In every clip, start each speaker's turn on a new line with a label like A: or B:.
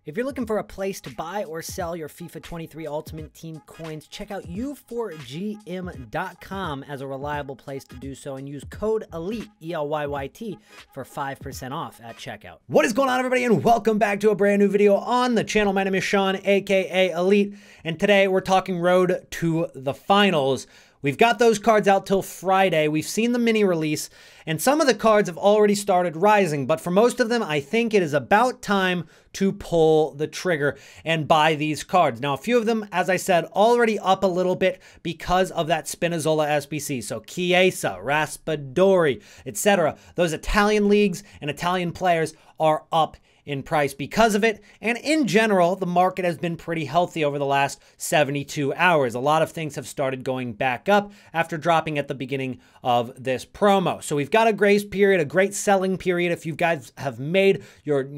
A: If you're looking for a place to buy or sell your FIFA 23 Ultimate Team coins, check out u4gm.com as a reliable place to do so and use code ELYTE, E-L-Y-Y-T, for 5% off at checkout. What is going on, everybody, and welcome back to a brand new video on the channel. My name is Sean, aka Elite, and today we're talking road to the finals. We've got those cards out till Friday. We've seen the mini release, and some of the cards have already started rising, but for most of them, I think it is about time to pull the trigger and buy these cards. Now, a few of them, as I said, already up a little bit because of that Spinazzola SBC. So Chiesa, Raspadori, etc. Those Italian leagues and Italian players are up in price because of it, and in general, the market has been pretty healthy over the last 72 hours. A lot of things have started going back up after dropping at the beginning of this promo. So we've got a grace period, a great selling period if you guys have made your,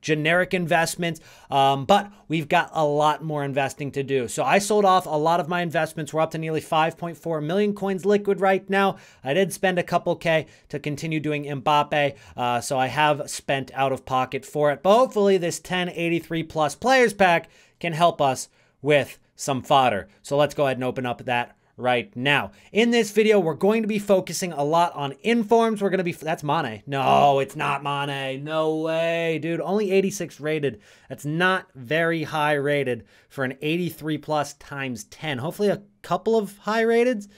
A: generic investments, but we've got a lot more investing to do. So I sold off a lot of my investments. We're up to nearly 5.4 million coins liquid right now. I did spend a couple K to continue doing Mbappe, so I have spent out of pocket for it. But hopefully this 1083 plus players pack can help us with some fodder. So let's go ahead and open up that right now. In this video, we're going to be focusing a lot on informs. We're going to be, that's Mane. No, it's not Mane. No way, dude. Only 86 rated. That's not very high rated for an 83 plus times 10. Hopefully a couple of high rateds.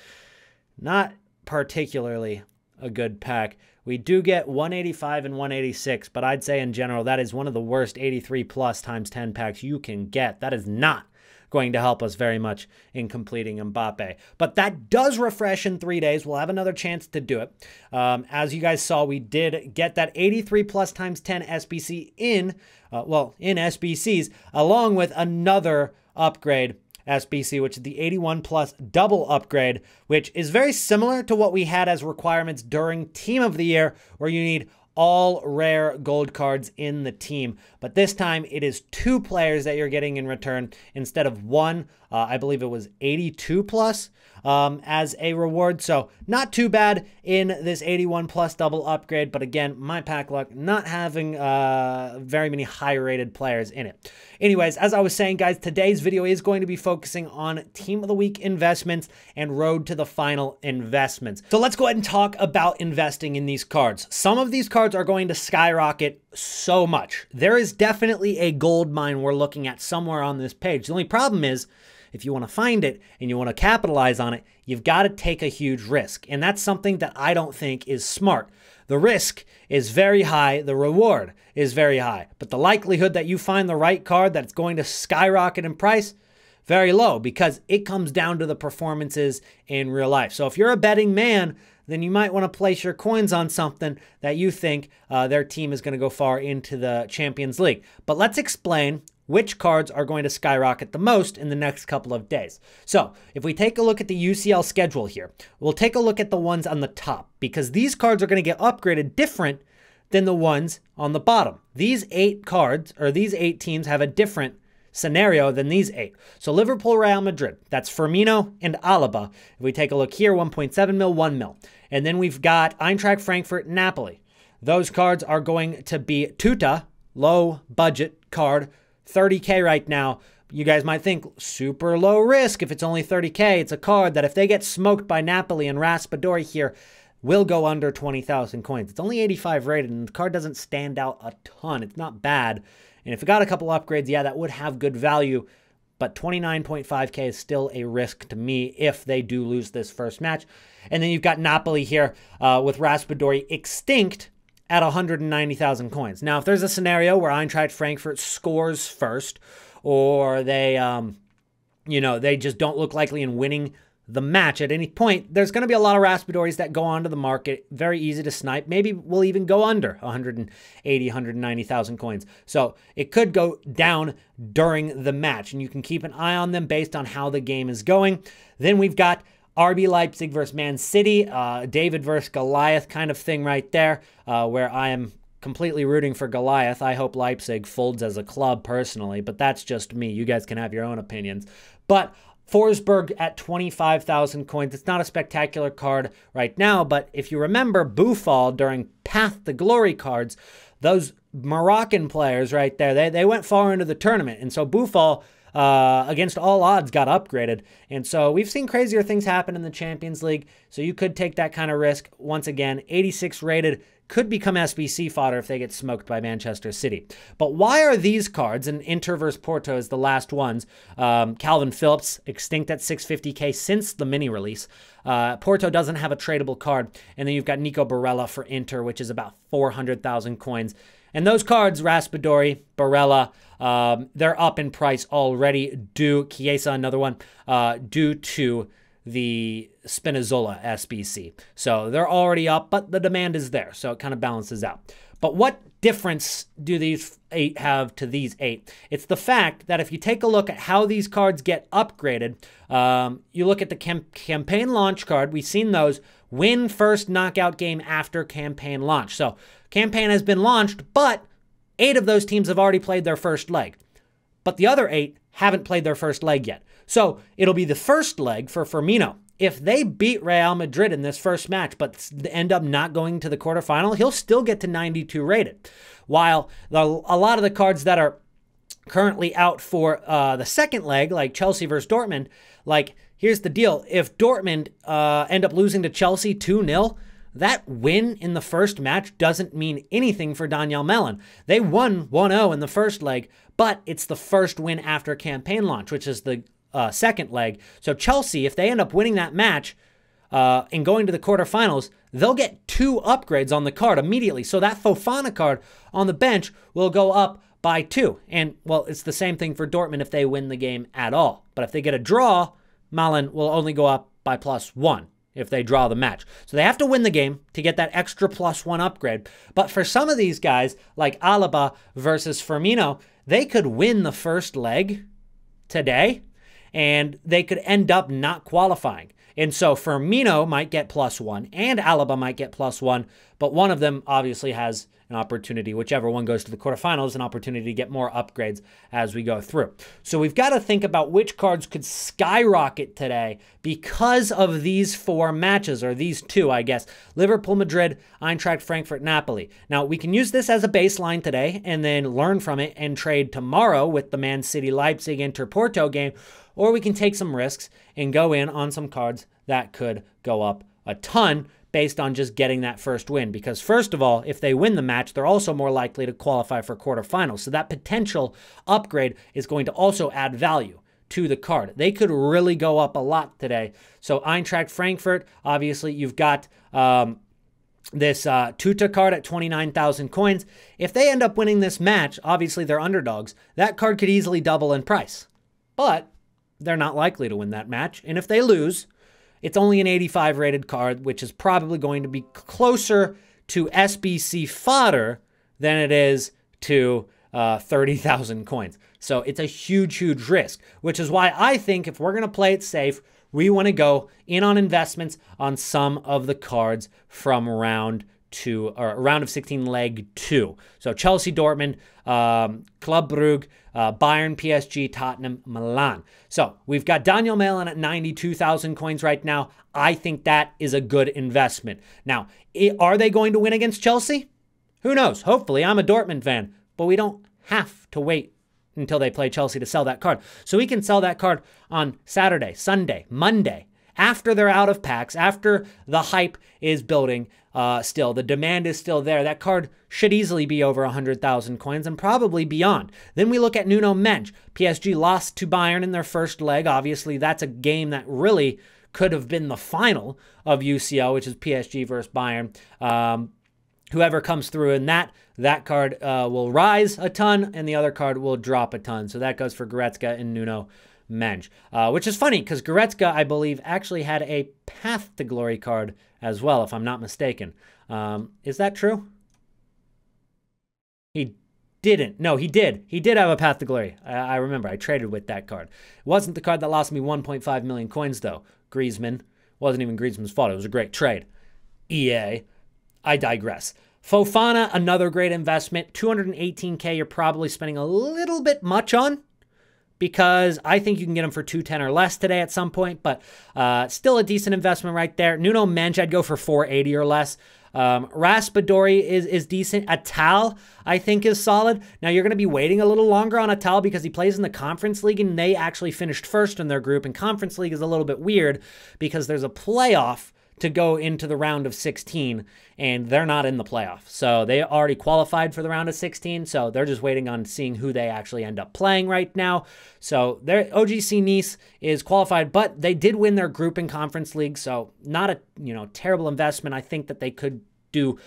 A: Not particularly a good pack. We do get 185 and 186, but I'd say in general, that is one of the worst 83 plus times 10 packs you can get. That is not going to help us very much in completing Mbappe. But that does refresh in 3 days. We'll have another chance to do it. As you guys saw, we did get that 83 plus times 10 SBC in SBCs, along with another upgrade SBC, which is the 81 plus double upgrade, which is very similar to what we had as requirements during Team of the Year, where you need all rare gold cards in the team. But this time it is 2 players that you're getting in return instead of 1. I believe it was 82 plus as a reward. So not too bad in this 81 plus double upgrade. But again, my pack luck not having very many high rated players in it. Anyways, as I was saying, guys, today's video is going to be focusing on Team of the Week investments and road to the final investments. So let's go ahead and talk about investing in these cards. Some of these cards are going to skyrocket so much. There is definitely a gold mine we're looking at somewhere on this page. The only problem is, if you want to find it and you want to capitalize on it, you've got to take a huge risk. And that's something that I don't think is smart. The risk is very high. The reward is very high. But the likelihood that you find the right card that's going to skyrocket in price, very low, because it comes down to the performances in real life. So if you're a betting man, then you might want to place your coins on something that you think their team is going to go far into the Champions League. But let's explain which cards are going to skyrocket the most in the next couple of days. So if we take a look at the UCL schedule here, we'll take a look at the ones on the top, because these cards are going to get upgraded different than the ones on the bottom. These 8 cards, or these 8 teams, have a different scenario than these 8. So Liverpool, Real Madrid, that's Firmino and Alaba. If we take a look here, 1.7 mil, 1 mil. And then we've got Eintracht Frankfurt, Napoli. Those cards are going to be Tuta, low budget card, 30K right now. You guys might think super low risk if it's only 30K. It's a card that if they get smoked by Napoli and Raspadori here, will go under 20,000 coins. It's only 85 rated, and the card doesn't stand out a ton. It's not bad. And if it got a couple upgrades, yeah, that would have good value. But 29.5K is still a risk to me if they do lose this first match. And then you've got Napoli here with Raspadori extinct at 190,000 coins. Now, if there's a scenario where Eintracht Frankfurt scores first, or they, they just don't look likely in winning the match at any point, there's going to be a lot of Raspadoris that go onto the market. Very easy to snipe. Maybe we'll even go under 180, 190,000 coins. So it could go down during the match, and you can keep an eye on them based on how the game is going. Then we've got RB Leipzig versus Man City, David versus Goliath kind of thing right there, where I am completely rooting for Goliath. I hope Leipzig folds as a club personally, but that's just me. You guys can have your own opinions. But Forsberg at 25,000 coins. It's not a spectacular card right now, but if you remember Buffal during Path to Glory cards, those Moroccan players right there, they went far into the tournament. And so Boufal, against all odds, got upgraded. And so we've seen crazier things happen in the Champions League. So you could take that kind of risk. Once again, 86 rated, could become SBC fodder if they get smoked by Manchester City. But why are these cards, and Inter versus Porto is the last ones, Calvin Phillips, extinct at 650k since the mini release. Porto doesn't have a tradable card. And then you've got Nico Barella for Inter, which is about 400,000 coins. And those cards, Raspadori, Barella, they're up in price already due, Chiesa, another one, due to the Spinazzola SBC. So they're already up, but the demand is there. So it kind of balances out. But what difference do these 8 have to these 8? It's the fact that if you take a look at how these cards get upgraded, you look at the campaign launch card. We've seen those win first knockout game after campaign launch. So campaign has been launched, but 8 of those teams have already played their first leg. But the other 8 haven't played their first leg yet. So it'll be the first leg for Firmino. If they beat Real Madrid in this first match, but end up not going to the quarterfinal, he'll still get to 92 rated. While a lot of the cards that are currently out for the second leg, like Chelsea versus Dortmund, like, here's the deal. If Dortmund end up losing to Chelsea 2-0, that win in the first match doesn't mean anything for Daniel Mellon. They won 1-0 in the first leg, but it's the first win after campaign launch, which is the second leg. So Chelsea, if they end up winning that match and going to the quarterfinals, they'll get 2 upgrades on the card immediately. So that Fofana card on the bench will go up by 2. And, well, it's the same thing for Dortmund if they win the game at all. But if they get a draw, Mellon will only go up by +1 if they draw the match. So they have to win the game to get that extra +1 upgrade. But for some of these guys, like Alaba versus Firmino, they could win the first leg today, and they could end up not qualifying. And so Firmino might get +1 and Alaba might get +1, but one of them obviously has an opportunity, whichever one goes to the quarterfinals, an opportunity to get more upgrades as we go through. So we've got to think about which cards could skyrocket today because of these 4 matches, or these 2, I guess. Liverpool, Madrid, Eintracht, Frankfurt, Napoli. Now, we can use this as a baseline today and then learn from it and trade tomorrow with the Man City, Leipzig, Inter, Porto game, or we can take some risks and go in on some cards that could go up a ton based on just getting that first win. Because first of all, if they win the match, they're also more likely to qualify for quarterfinals. So that potential upgrade is going to also add value to the card. They could really go up a lot today. So Eintracht Frankfurt, obviously you've got this Tuta card at 29,000 coins. If they end up winning this match, obviously they're underdogs. That card could easily double in price. But they're not likely to win that match. And if they lose, it's only an 85 rated card, which is probably going to be closer to SBC fodder than it is to 30,000 coins. So it's a huge, huge risk, which is why I think if we're going to play it safe, we want to go in on investments on some of the cards from round of 16 leg 2. So Chelsea, Dortmund, Club Brugge, Bayern, PSG, Tottenham, Milan. So we've got Daniel Mellon at 92,000 coins right now. I think that is a good investment. Now, are they going to win against Chelsea? Who knows? Hopefully. I'm a Dortmund fan, but we don't have to wait until they play Chelsea to sell that card. So we can sell that card on Saturday, Sunday, Monday, after they're out of packs, after the hype is building still. The demand is still there. That card should easily be over 100,000 coins and probably beyond. Then we look at Nuno Mendes. PSG lost to Bayern in their first leg. Obviously, that's a game that really could have been the final of UCL, which is PSG versus Bayern. Whoever comes through in that card will rise a ton, and the other card will drop a ton. So that goes for Goretzka and Nuno Mendes, which is funny because Goretzka, I believe, actually had a Path to Glory card as well, if I'm not mistaken. Is that true? He didn't. No, he did. He did have a Path to Glory. I remember. I traded with that card. It wasn't the card that lost me 1.5 million coins, though. Griezmann. Wasn't even Griezmann's fault. It was a great trade. EA. I digress. Fofana, another great investment. 218K you're probably spending a little bit much on, because I think you can get him for 210 or less today at some point, but still a decent investment right there. Nuno Mendes, I'd go for 480 or less. Raspadori is decent. Atal, I think, is solid. Now, you're going to be waiting a little longer on Atal because he plays in the Conference League, and they actually finished first in their group. And Conference League is a little bit weird because there's a playoff to go into the round of 16, and they're not in the playoff. So they already qualified for the round of 16, so they're just waiting on seeing who they actually end up playing right now. So their OGC Nice is qualified, but they did win their group in Conference League, so not a terrible investment. I think that they could do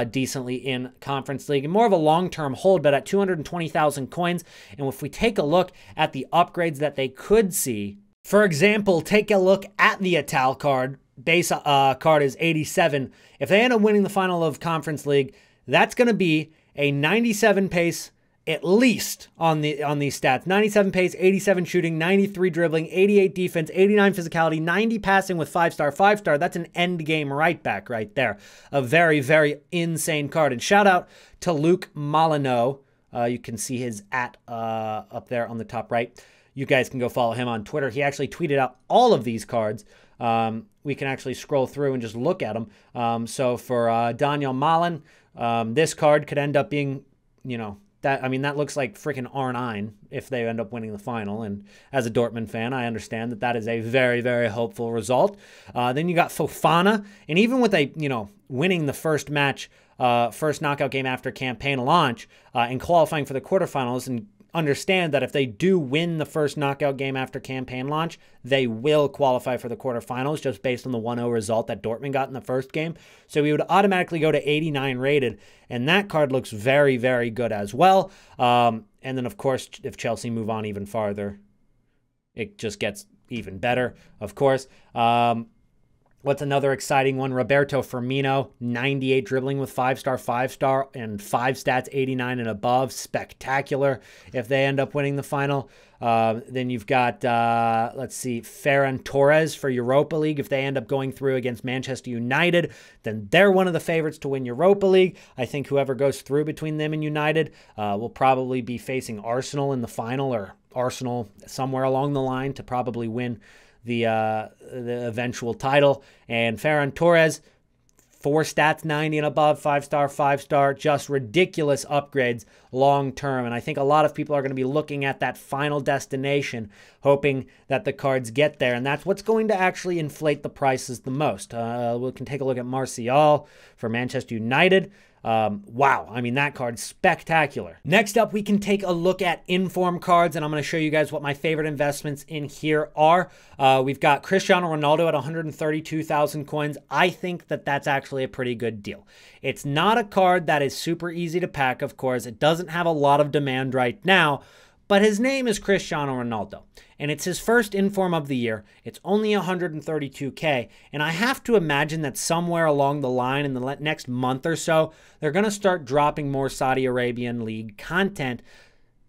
A: decently in Conference League, and more of a long-term hold, but at 220,000 coins. And if we take a look at the upgrades that they could see, for example, take a look at the Atal card. Base card is 87. If they end up winning the final of Conference League, that's going to be a 97 pace at least on these stats. 97 pace, 87 shooting, 93 dribbling, 88 defense, 89 physicality, 90 passing with 5-star, 5-star. That's an end game right back right there. A very, very insane card. And shout out to Luke Molyneux. You can see his up there on the top right. You guys can go follow him on Twitter. He actually tweeted out all of these cards. We can actually scroll through and just look at them. So for Daniel Malen, this card could end up being, that looks like freaking R9 if they end up winning the final. And as a Dortmund fan, I understand that is a very, very hopeful result. Then you got Fofana, and even with winning the first match, first knockout game after campaign launch, and qualifying for the quarterfinals, and understand that if they do win the first knockout game after campaign launch, they will qualify for the quarterfinals just based on the 1-0 result that Dortmund got in the first game. So we would automatically go to 89 rated, and that card looks very, very good as well. And then, of course, if Chelsea move on even farther, it just gets even better, of course. What's another exciting one? Roberto Firmino, 98 dribbling with 5-star, 5-star, and 5 stats, 89 and above. Spectacular if they end up winning the final. Then you've got, let's see, Ferran Torres for Europa League. If they end up going through against Manchester United, then they're one of the favorites to win Europa League. I think whoever goes through between them and United will probably be facing Arsenal in the final, or Arsenal somewhere along the line to probably win the eventual title. And Ferran Torres, 4 stats, 90 and above, 5-star, 5-star, just ridiculous upgrades long term. And I think a lot of people are going to be looking at that final destination, hoping that the cards get there. And that's what's going to actually inflate the prices the most. We can take a look at Martial for Manchester United. Wow, I mean, that card's spectacular. Next up, we can take a look at inform cards, and I'm going to show you guys what my favorite investments in here are. We've got Cristiano Ronaldo at 132,000 coins. I think that that's actually a pretty good deal. It's not a card that is super easy to pack, of course. It doesn't have a lot of demand right now, but his name is Cristiano Ronaldo, and it's his first inform of the year. It's only 132K, and I have to imagine that somewhere along the line in the next month or so, they're going to start dropping more Saudi Arabian League content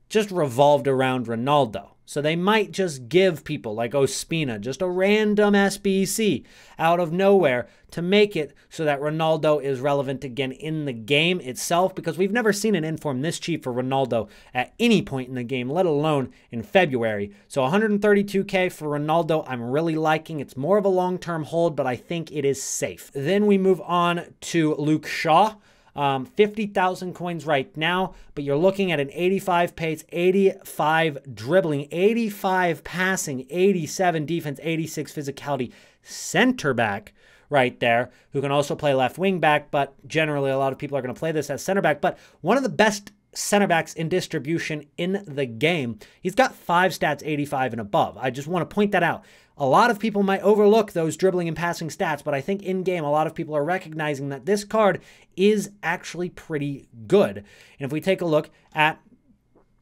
A: just revolved around Ronaldo. So they might just give people like Ospina just a random SBC out of nowhere to make it so that Ronaldo is relevant again in the game itself, because we've never seen an inform this cheap for Ronaldo at any point in the game, let alone in February. So 132K for Ronaldo, I'm really liking. It's more of a long-term hold, but I think it is safe. Then we move on to Luke Shaw. 50,000 coins right now, but you're looking at an 85 pace, 85 dribbling, 85 passing, 87 defense, 86 physicality center back right there, who can also play left wing back, but generally a lot of people are going to play this as center back. But one of the best center backs in distribution in the game. He's got 5 stats, 85 and above. I just want to point that out. A lot of people might overlook those dribbling and passing stats, but I think in-game a lot of people are recognizing that this card is actually pretty good. And if we take a look at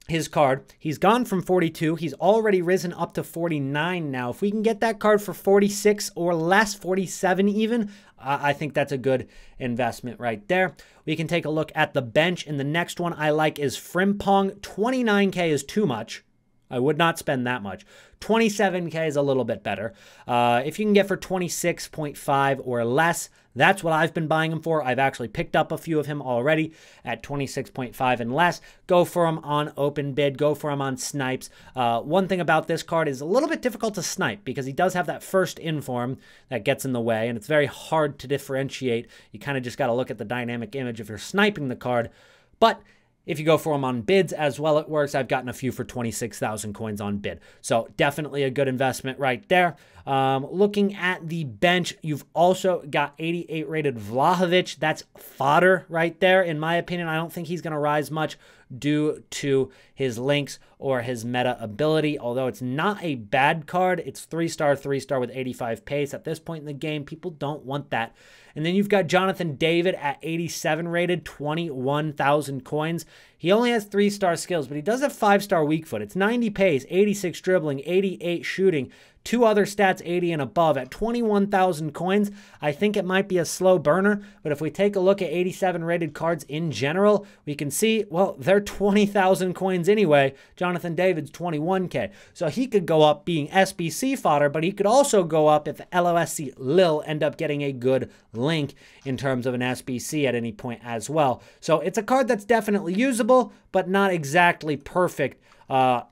A: his card, he's gone from 42. He's already risen up to 49 now. If we can get that card for 46 or less, 47 even, I think that's a good investment right there. We can take a look at the bench, and the next one I like is Frimpong. 29K is too much. I would not spend that much. 27K is a little bit better. If you can get for 26.5 or less, that's what I've been buying him for. I've actually picked up a few of him already at 26.5 and less. Go for him on open bid. Go for him on snipes. One thing about this card is a little bit difficult to snipe because he does have that first inform that gets in the way, and it's very hard to differentiate. You kind of just got to look at the dynamic image if you're sniping the card. But if you go for them on bids as well, it works. I've gotten a few for 26,000 coins on bid. So definitely a good investment right there. Looking at the bench, you've also got 88 rated Vlahovic. That's fodder right there. In my opinion, I don't think he's going to rise much due to his links or his meta ability. Although it's not a bad card. It's 3-star, 3-star with 85 pace. At this point in the game, people don't want that. And then you've got Jonathan David at 87 rated, 21,000 coins. He only has 3-star skills, but he does have 5-star weak foot. It's 90 pace, 86 dribbling, 88 shooting, 2 other stats 80 and above. At 21,000 coins, I think it might be a slow burner, but if we take a look at 87 rated cards in general, we can see, well, they're 20,000 coins anyway. Jonathan David's 21K. So he could go up being SBC fodder, but he could also go up if LOSC Lil end up getting a good link in terms of an SBC at any point as well. So it's a card that's definitely usable, but not exactly perfect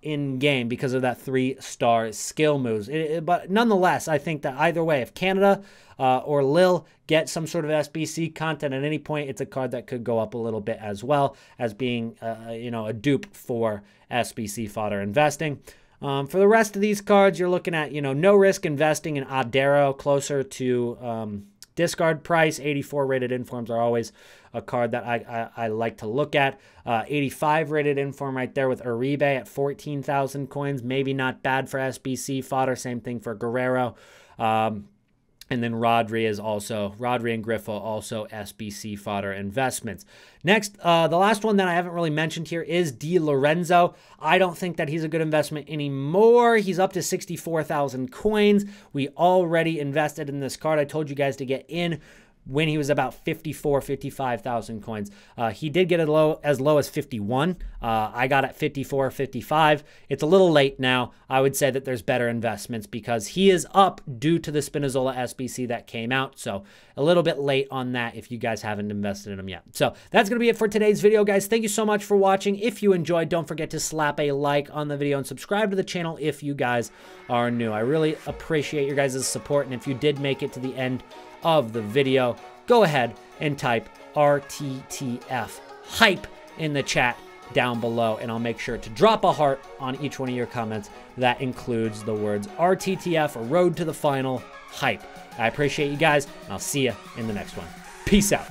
A: in game because of that 3-star skill moves. But nonetheless, I think that either way, if Canada or Lil get some sort of SBC content at any point, it's a card that could go up a little bit as well as being a dupe for SBC fodder investing. For the rest of these cards, you're looking at no risk investing in Adero, closer to discard price. 84 rated informs are always a card that I like to look at. 85 rated inform right there with Uribe at 14,000 coins. Maybe not bad for SBC fodder. Same thing for Guerrero. And then Rodri and Griffo also SBC fodder investments. Next, the last one that I haven't really mentioned here is Di Lorenzo. I don't think that he's a good investment anymore. He's up to 64,000 coins. We already invested in this card. I told you guys to get in when he was about 55,000 coins. He did get as low as 51. I got at 54, 55. It's a little late now. I would say that there's better investments because he is up due to the Spinazzola SBC that came out. So a little bit late on that if you guys haven't invested in him yet. So that's going to be it for today's video, guys. Thank you so much for watching. If you enjoyed, don't forget to slap a like on the video and subscribe to the channel if you guys are new. I really appreciate your guys' support. And if you did make it to the end of the video, go ahead and type RTTF hype in the chat down below, and I'll make sure to drop a heart on each one of your comments that includes the words RTTF or Road to the Final hype. I appreciate you guys, and I'll see you in the next one. Peace out.